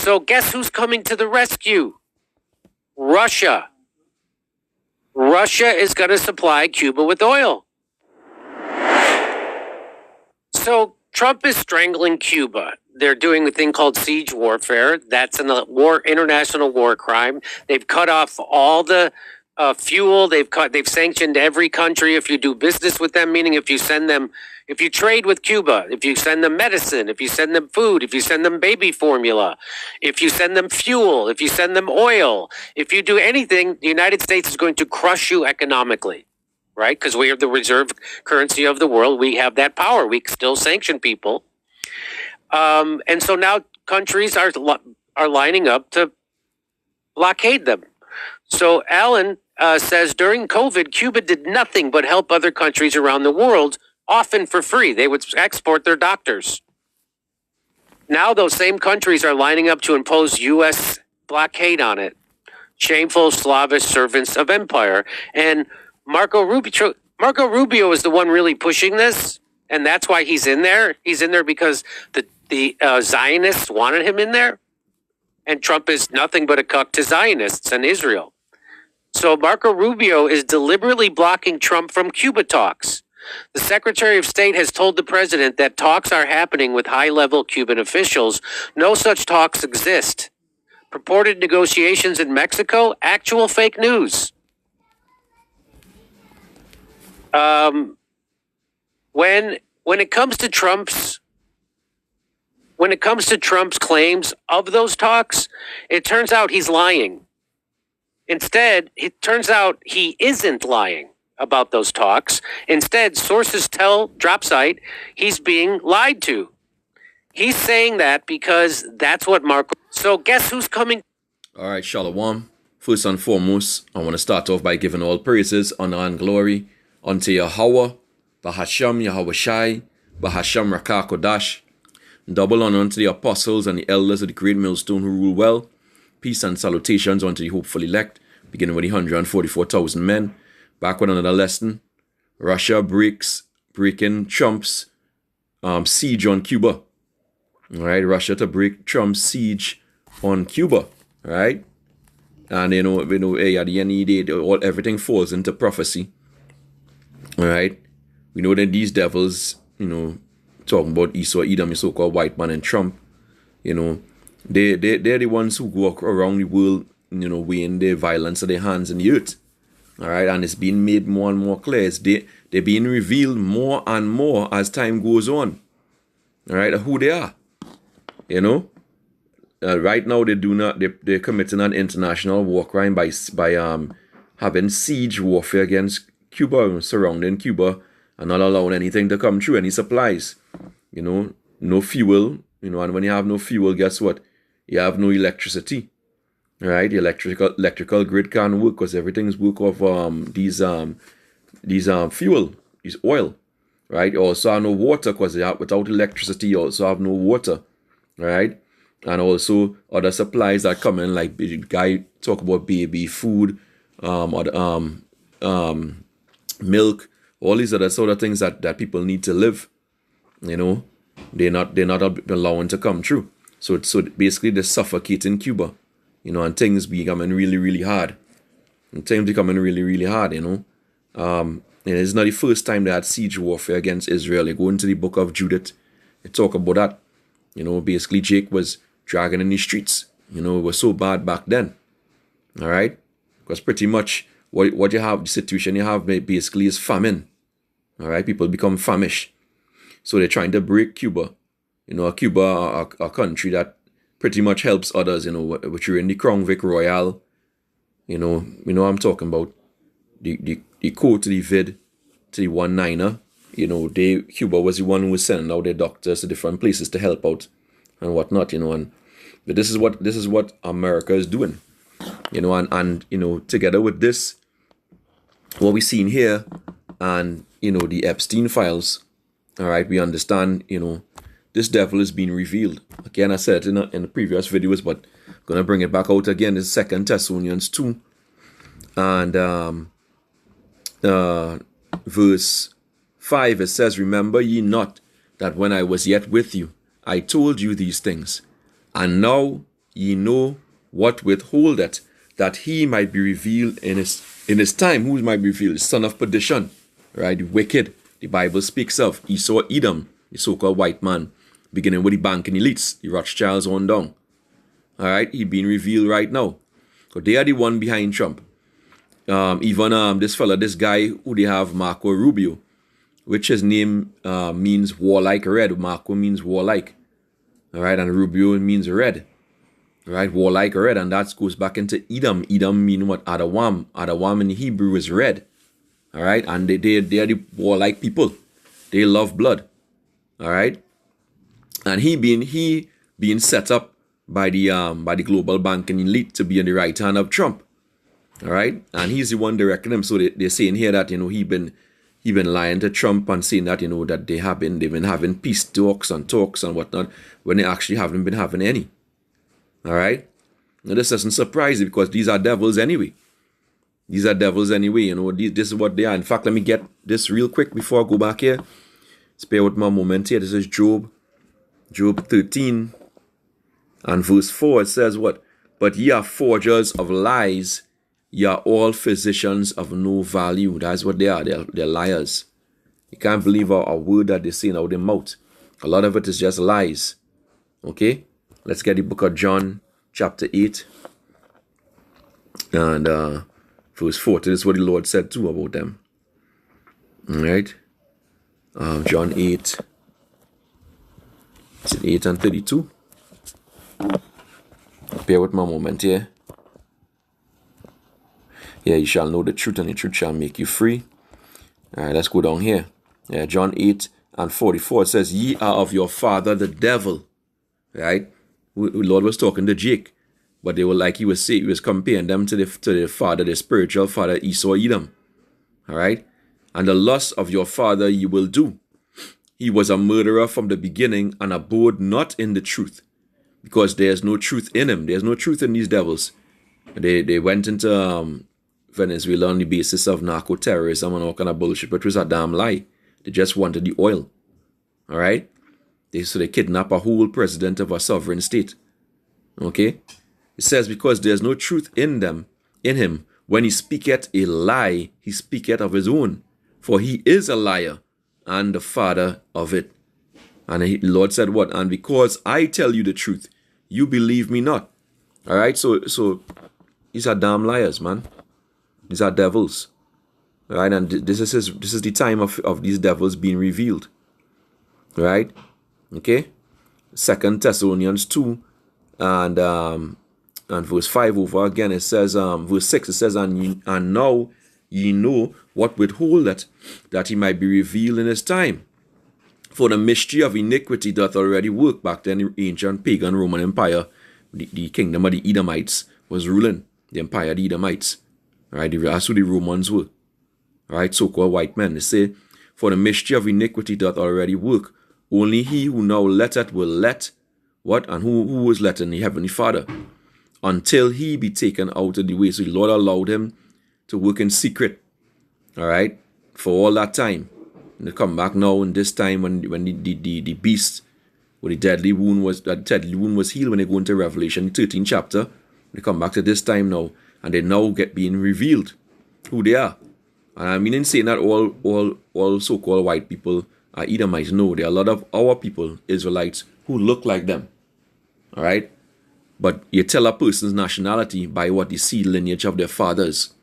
So guess who's coming to the rescue? Russia. Russia is going to supply Cuba with oil. So Trump is strangling Cuba. They're doing a thing called siege warfare. That's an international war crime. They've cut off all the fuel. They've sanctioned every country if you do business with them. Meaning, if you trade with Cuba, if you send them medicine, if you send them food, if you send them baby formula, if you send them fuel, if you send them oil, if you do anything, the United States is going to crush you economically. Right? Because we are the reserve currency of the world. We have that power. We still sanction people. And so now countries are lining up to blockade them. So Allen says during COVID, Cuba did nothing but help other countries around the world, often for free. They would export their doctors. Now those same countries are lining up to impose U.S. blockade on it. Shameful Slavish servants of empire. And Marco Rubio is the one really pushing this, and that's why he's in there. He's in there because the Zionists wanted him in there, and Trump is nothing but a cuck to Zionists and Israel. So Marco Rubio is deliberately blocking Trump from Cuba talks. The Secretary of State has told the president that talks are happening with high-level Cuban officials. No such talks exist. Purported negotiations in Mexico, actual fake news. When it comes to Trump's claims of those talks, it turns out he's lying. Instead, it turns out he isn't lying about those talks. Instead, sources tell Dropsite he's being lied to. He's saying that because that's what Marco. So guess who's coming? All right, Shalom. First and foremost, I want to start off by giving all praises, honor, and glory unto Yahweh, Bahasham Yahweh Shai, Bahasham Rakah Kodash. Double honor unto the apostles and the elders of the great millstone who rule well. Peace and salutations unto the hopeful elect, beginning with the 144,000 men. Back with another lesson. Russia breaking Trump's siege on Cuba. All right, Russia to break Trump's siege on Cuba. All right, and at the end of the day, everything falls into prophecy. All right, we know that these devils, talking about Esau, Edom, the so-called white man, and Trump, they're the ones who go around the world, weighing their violence of their hands in the earth. All right, and it's being made more and more clear. They're being revealed more and more as time goes on. All right, who they are. Right now they're committing an international war crime by having siege warfare against Cuba, surrounding Cuba, and not allowing anything to come through, any supplies. No fuel. And when you have no fuel, guess what? You have no electricity. Right? The electrical grid can't work because everything's work off these fuel, this oil. Right? You also have no water because without electricity, you also have no water. Right? And also other supplies that come in, like the guy talk about baby food, milk, all these other sort of things that people need to live. They're not allowing to come true. So basically they're suffocating Cuba, and things becoming really, really hard. And things becoming really, really hard, And it's not the first time they had siege warfare against Israel. You go into the book of Judith, they talk about that. Basically Jake was dragging in the streets. It was so bad back then. All right? Because pretty much what you have, the situation you have basically is famine. All right? People become famished. So they're trying to break Cuba. Cuba, a country that pretty much helps others, which are in the Crown Vic Royale. I'm talking about the quote to the vid, to the one-niner. Cuba was the one who was sending out their doctors to different places to help out and whatnot, but this is what America is doing, and together with this, what we're seeing here, and the Epstein files. All right, we understand, this devil is being revealed. Again, I said it in the previous videos, but I'm gonna bring it back out again. It's 2 Thessalonians 2, and verse 5, it says, "Remember ye not that when I was yet with you, I told you these things. And now ye know what withholdeth, that he might be revealed in his time. Who might be revealed? The son of perdition, right? The wicked. The Bible speaks of Esau, Edom, the so-called white man, beginning with the banking elites, the Rothschilds on down. All right, he being revealed right now. So they are the one behind Trump. Even this guy who they have, Marco Rubio, which his name means warlike red. Marco means warlike. All right, and Rubio means red. All right, warlike red, and that goes back into Edom. Edom mean what? Adawam. Adawam in Hebrew is red. All right, and they are the warlike people. They love blood. All right, and he being set up by the global banking elite to be on the right hand of Trump. All right, and he's the one directing him. So they're saying here that he been lying to Trump and saying that that they've been having peace talks and whatnot when they actually haven't been having any. All right, now this doesn't surprise you because these are devils anyway. These are devils anyway. This is what they are. In fact, let me get this real quick before I go back here. Spare with my moment here. This is Job 13 and verse 4. It says what? But ye are forgers of lies. Ye are all physicians of no value. That's what they are. They're liars. You can't believe a word that they say out of their mouth. A lot of it is just lies. Okay? Let's get the book of John, chapter 8. And verse 14. This is what the Lord said too about them. Alright? John 8. Is it 8 and 32? Bear with my moment here. Yeah, you shall know the truth, and the truth shall make you free. All right, let's go down here. Yeah, John 8 and 44 says, ye are of your father the devil. Right? The Lord was talking to Jake, but they were like he was comparing them to the father, the spiritual father, Esau, Edom. All right? And the lust of your father you will do. He was a murderer from the beginning and abode not in the truth, because there's no truth in him. There's no truth in these devils. They went into Venezuela on the basis of narco-terrorism and all kind of bullshit, but it was a damn lie. They just wanted the oil. All right? So they kidnap a whole president of a sovereign state. Okay? It says, because there's no truth in him, when he speaketh a lie, he speaketh of his own. For he is a liar and the father of it. And the Lord said what? And because I tell you the truth, you believe me not. All right? So these are damn liars, man. These are devils. All right? And this is the time of these devils being revealed. All right? Okay? 2 Thessalonians 2 and verse 5 over again, it says, verse 6, it says, and now ye know what withholdeth, that he might be revealed in his time. For the mystery of iniquity doth already work. Back then, the ancient pagan Roman Empire, the kingdom of the Edomites was ruling. The empire of the Edomites. Right? That's who the Romans were. Right? So-called white men. They say, for the mystery of iniquity doth already work. Only he who now letteth will let. What? And who was letting? The Heavenly Father. Until he be taken out of the way. So the Lord allowed him to work in secret. All right? For all that time. And they come back now in this time when the beast with the deadly wound was healed, when they go into Revelation 13 chapter. They come back to this time now, and they now get being revealed who they are. And I mean in saying that all so-called white people are Edomites. No, there are a lot of our people, Israelites, who look like them. All right? But you tell a person's nationality by what the seed lineage of their fathers.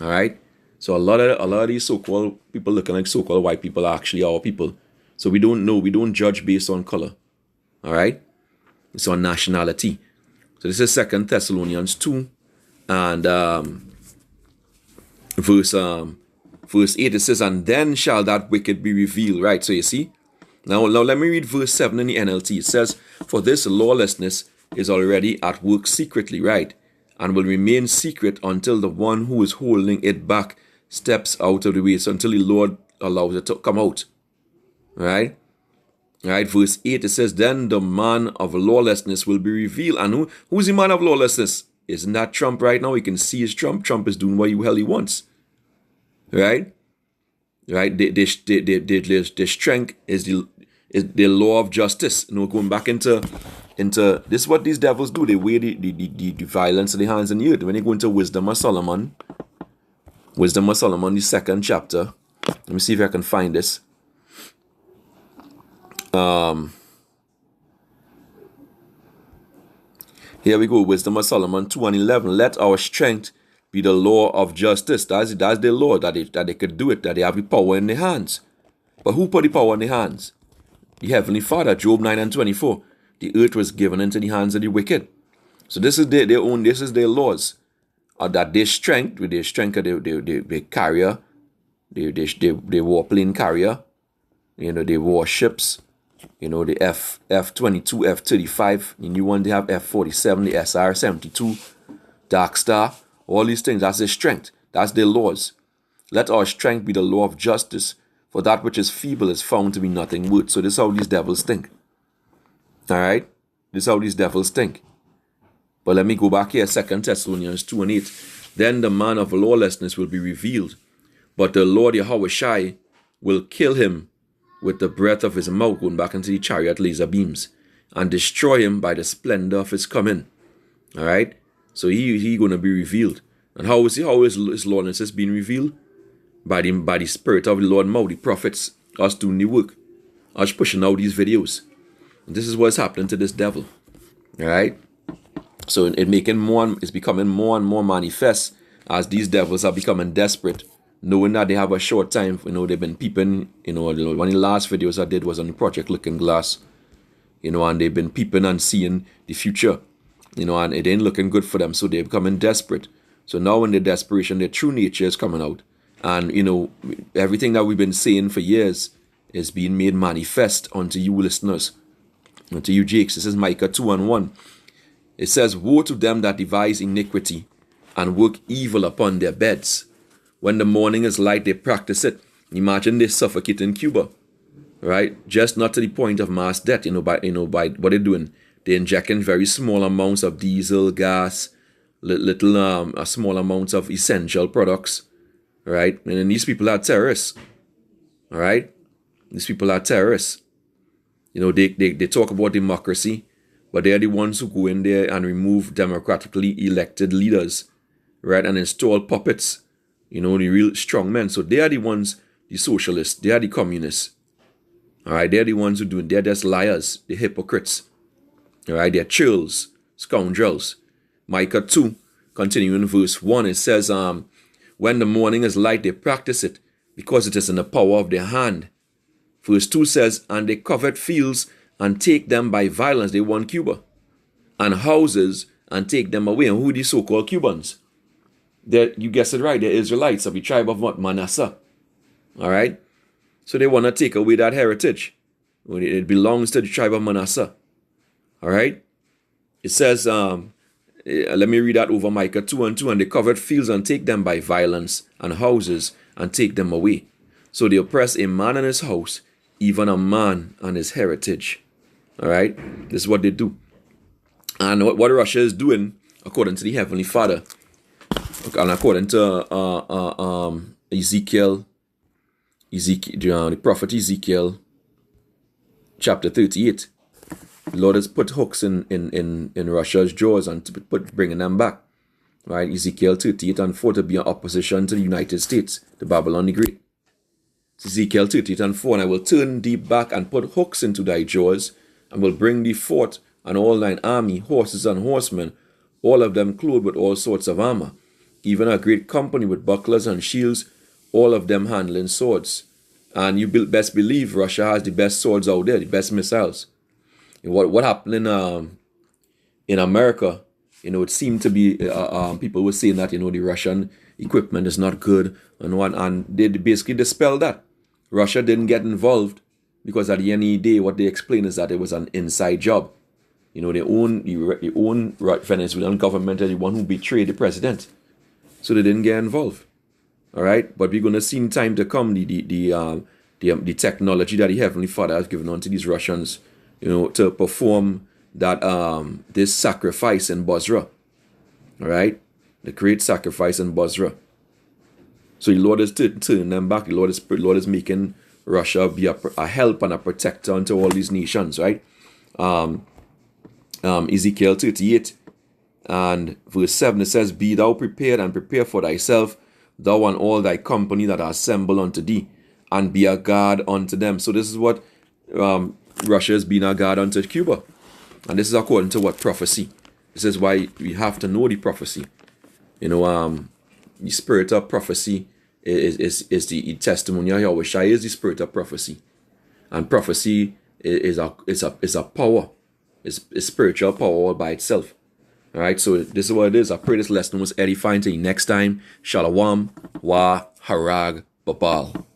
All right? So a lot of these so-called people looking like so-called white people are actually our people. So we don't know. We don't judge based on color. All right? It's on nationality. So this is 2 Thessalonians 2 and verse 8. It says, and then shall that wicked be revealed. Right? So you see? Now let me read verse 7 in the NLT. It says, for this lawlessness is already at work secretly, right? And will remain secret until the one who is holding it back steps out of the way. So until the Lord allows it to come out. Right? Right, verse 8, it says, then the man of lawlessness will be revealed. And who's the man of lawlessness? Isn't that Trump right now? You can see his Trump. Trump is doing what the hell he wants. Right? Right? Their strength is the law of justice. Going back into into this is what these devils do. They weigh the violence of the hands in the earth. When they go into Wisdom of Solomon, the second chapter. Let me see if I can find this. Here we go. Wisdom of Solomon 2:11. Let our strength be the law of justice. That's the law that they could do it, that they have the power in their hands. But who put the power in their hands? The Heavenly Father. Job 9:24. The earth was given into the hands of the wicked. So this is their own. This is their laws. That their strength, with their strength, they carrier, they warplane carrier, they warships, the F-22, F-35, the new one they have F-47, the SR-72, Dark Star, all these things, that's their strength, that's their laws. Let our strength be the law of justice, for that which is feeble is found to be nothing worth. So this is how these devils think. Alright? This is how these devils think. But let me go back here, 2 Thessalonians 2:8. Then the man of lawlessness will be revealed, but the Lord Yahushai will kill him with the breath of his mouth, going back into the chariot laser beams, and destroy him by the splendor of his coming. All right? So he going to be revealed. And how is his lawlessness being revealed? By the Spirit of the Lord mouth, the prophets, us doing the work, us pushing out these videos. And this is what's happening to this devil. All right? So it's becoming more and more manifest as these devils are becoming desperate, knowing that they have a short time. They've been peeping. One of the last videos I did was on the Project Looking Glass. And they've been peeping and seeing the future. And it ain't looking good for them. So they're becoming desperate. So now in their desperation, their true nature is coming out. And, everything that we've been saying for years is being made manifest unto you listeners. Unto you, Jakes. This is Micah 2:1. It says, woe to them that devise iniquity and work evil upon their beds. When the morning is light, they practice it. Imagine they suffocate in Cuba, right? Just not to the point of mass death, by what they're doing. They're injecting very small amounts of diesel, gas, small amounts of essential products, right? And then these people are terrorists, all right? These people are terrorists. They talk about democracy, but they're the ones who go in there and remove democratically elected leaders, right? And install puppets, the real strong men. So they are the ones, the socialists, they are the communists. All right, they're the ones who do it. They're just liars, they're hypocrites. All right, they're churls, scoundrels. Micah 2, continuing verse 1, it says, when the morning is light, they practice it, because it is in the power of their hand. Verse 2 says, and they covet fields and take them by violence. They won Cuba. And houses and take them away. And who are these so-called Cubans? You guessed it right. They're Israelites of the tribe of Manasseh. All right? So they want to take away that heritage. It belongs to the tribe of Manasseh. All right? It says, let me read that over Micah 2:2. And they covet fields and take them by violence, and houses and take them away. So they oppress a man and his house, even a man and his heritage. All right? This is what they do. And what Russia is doing, according to the Heavenly Father, and according to Ezekiel, the prophet Ezekiel, chapter 38, the Lord has put hooks in Russia's jaws and bringing them back. Right? Ezekiel 38:4 to be in opposition to the United States, to Babylon the Great. Ezekiel 38:4, and I will turn thee back and put hooks into thy jaws, and will bring thee forth and all thine army, horses and horsemen, all of them clothed with all sorts of armor, even a great company with bucklers and shields, all of them handling swords. And you best believe Russia has the best swords out there, the best missiles. And what happened in America, it seemed to be people were saying that the Russian equipment is not good and they basically dispelled that. Russia didn't get involved because at the end of the day, what they explained is that it was an inside job. They own Venezuelan government is the one who betrayed the president, so they didn't get involved. All right, but we're going to see in time to come the technology that the Heavenly Father has given unto these Russians, to perform that this sacrifice in Bosra. All right, the great sacrifice in Bosra. So the Lord is turning them back. The Lord is making Russia be a help and a protector unto all these nations, right? Ezekiel 38 and verse 7, it says, Be thou prepared and prepare for thyself, thou and all thy company that are assembled unto thee, and be a guard unto them. So this is what Russia is being a guard unto Cuba. And this is according to what prophecy. This is why we have to know the prophecy. The spirit of prophecy is the testimony of Yahweh is the spirit of prophecy. And prophecy is a power. It's spiritual power all by itself. All right, so this is what it is. I pray this lesson was edifying to you. Next time, Shalom, Wa Harag, Babal.